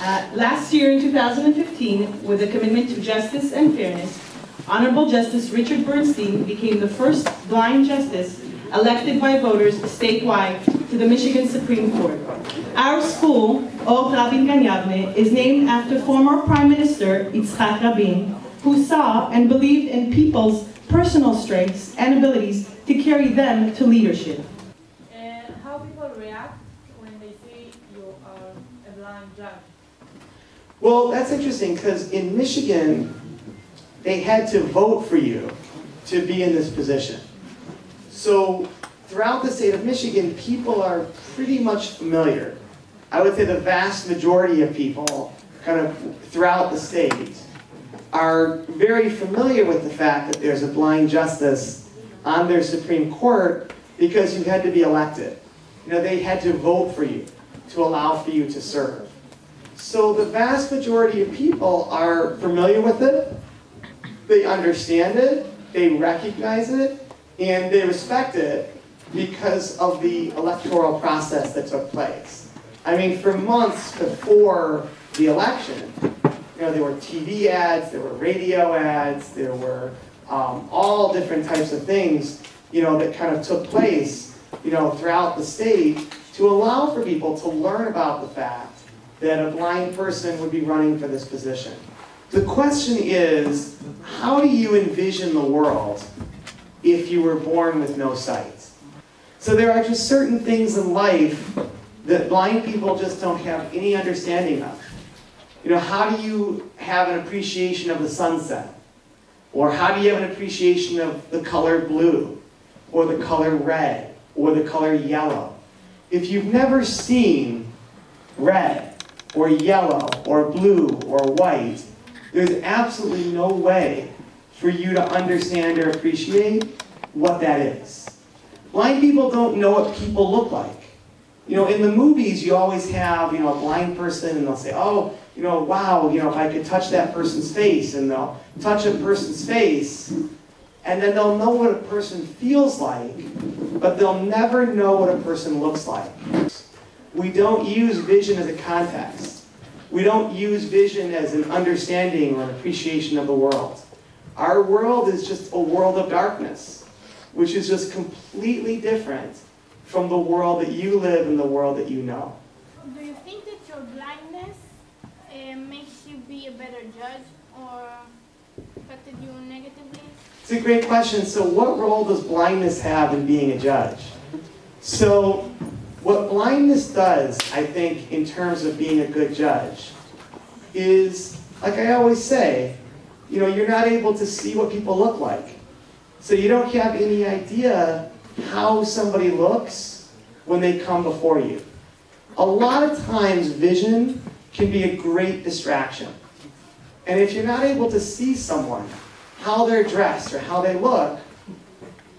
Last year in 2015, with a commitment to justice and fairness, Honorable Justice Richard Bernstein became the first blind justice elected by voters statewide to the Michigan Supreme Court. Our school, Rabin Yvne, is named after former Prime Minister Rabin, who saw and believed in people's personal strengths and abilities to carry them to leadership. How people react when they see you are a blind judge? Well, that's interesting because in Michigan, they had to vote for you to be in this position. So throughout the state of Michigan, people are pretty much familiar. I would say the vast majority of people kind of throughout the state are very familiar with the fact that there's a blind justice on their Supreme Court because you had to be elected. You know, they had to vote for you to allow for you to serve. So the vast majority of people are familiar with it, they understand it, they recognize it, and they respect it because of the electoral process that took place. I mean, for months before the election, you know, there were TV ads, there were radio ads, there were all different types of things, you know, that kind of took place, you know, throughout the state to allow for people to learn about the fact that a blind person would be running for this position. The question is, how do you envision the world if you were born with no sight? So there are just certain things in life that blind people just don't have any understanding of. You know, how do you have an appreciation of the sunset? Or how do you have an appreciation of the color blue? Or the color red? Or the color yellow? If you've never seen red, or yellow, or blue, or white, there's absolutely no way for you to understand or appreciate what that is. Blind people don't know what people look like. You know, in the movies, you always have, you know, a blind person, and they'll say, oh, you know, wow, you know, if I could touch that person's face, and they'll touch a person's face, and then they'll know what a person feels like, but they'll never know what a person looks like. We don't use vision as a context. We don't use vision as an understanding or an appreciation of the world. Our world is just a world of darkness, which is just completely different from the world that you live and the world that you know. Do you think that your blindness makes you be a better judge or affected you negatively? It's a great question. So what role does blindness have in being a judge? So what blindness does, I think, in terms of being a good judge, is, like I always say, you know, you're not able to see what people look like. So you don't have any idea how somebody looks when they come before you. A lot of times, vision can be a great distraction. And if you're not able to see someone, how they're dressed or how they look,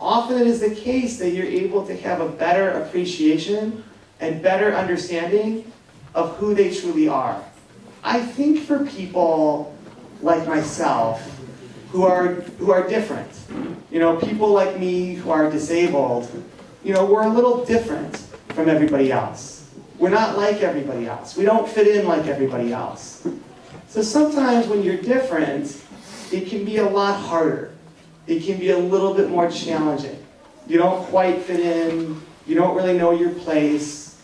often it is the case that you're able to have a better appreciation and better understanding of who they truly are. I think for people like myself who are different, you know, people like me who are disabled, you know, we're a little different from everybody else. We're not like everybody else. We don't fit in like everybody else. So sometimes when you're different, it can be a lot harder. It can be a little bit more challenging. You don't quite fit in. You don't really know your place.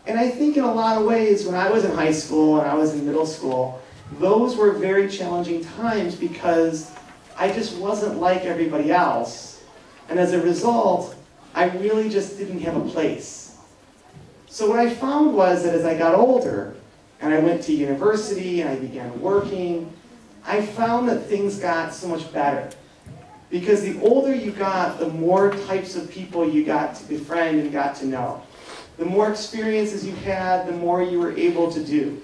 And I think in a lot of ways, when I was in high school and I was in middle school, those were very challenging times because I just wasn't like everybody else. And as a result, I really just didn't have a place. So what I found was that as I got older, and I went to university and I began working, I found that things got so much better. Because the older you got, the more types of people you got to befriend and got to know. The more experiences you had, the more you were able to do.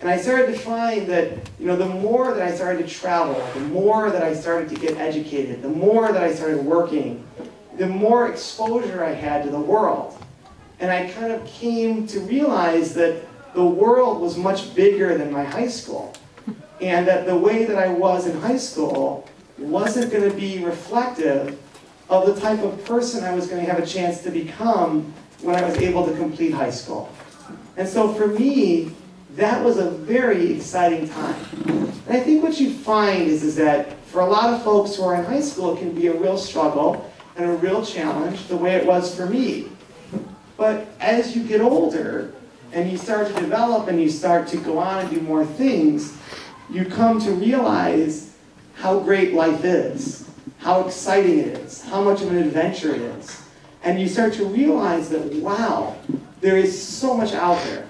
And I started to find that, you know, the more that I started to travel, the more that I started to get educated, the more that I started working, the more exposure I had to the world. And I kind of came to realize that the world was much bigger than my high school. And that the way that I was in high school wasn't going to be reflective of the type of person I was going to have a chance to become when I was able to complete high school. And so for me, that was a very exciting time. And I think what you find is that for a lot of folks who are in high school, it can be a real struggle and a real challenge, the way it was for me. But as you get older, and you start to develop and you start to go on and do more things, you come to realize how great life is, how exciting it is, how much of an adventure it is. And you start to realize that, wow, there is so much out there.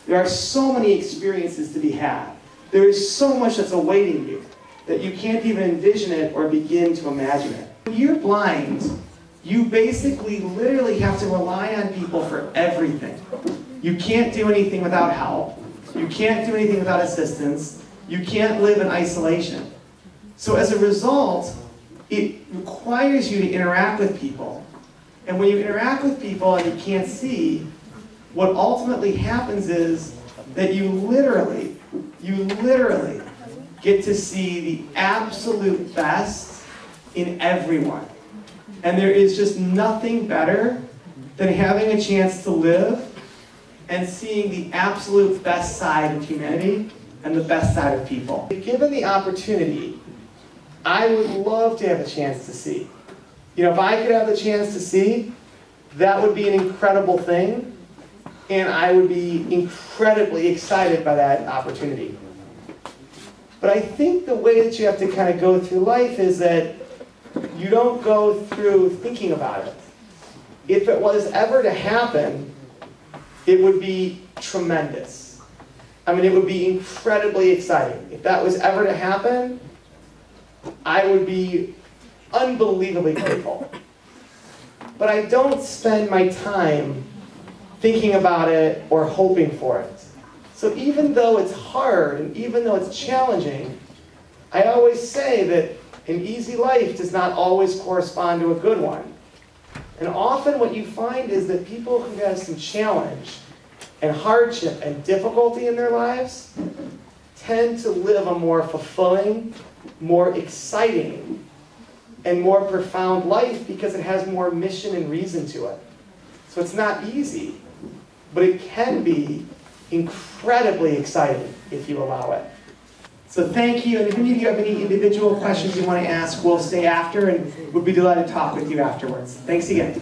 There are so many experiences to be had. There is so much that's awaiting you that you can't even envision it or begin to imagine it. When you're blind, you basically literally have to rely on people for everything. You can't do anything without help. You can't do anything without assistance. You can't live in isolation. So as a result, it requires you to interact with people. And when you interact with people and you can't see, what ultimately happens is that you literally get to see the absolute best in everyone. And there is just nothing better than having a chance to live and seeing the absolute best side of humanity and the best side of people. If given the opportunity, I would love to have a chance to see. You know, if I could have the chance to see, that would be an incredible thing, and I would be incredibly excited by that opportunity. But I think the way that you have to kind of go through life is that you don't go through thinking about it. If it was ever to happen, it would be tremendous. I mean, it would be incredibly exciting. If that was ever to happen, I would be unbelievably grateful. But I don't spend my time thinking about it or hoping for it. So even though it's hard and even though it's challenging, I always say that an easy life does not always correspond to a good one. And often what you find is that people who have some challenge and hardship and difficulty in their lives tend to live a more fulfilling, more exciting, and more profound life because it has more mission and reason to it. So it's not easy, but it can be incredibly exciting if you allow it. So thank you, and if any of you have any individual questions you want to ask, we'll stay after and we'll be delighted to talk with you afterwards. Thanks again.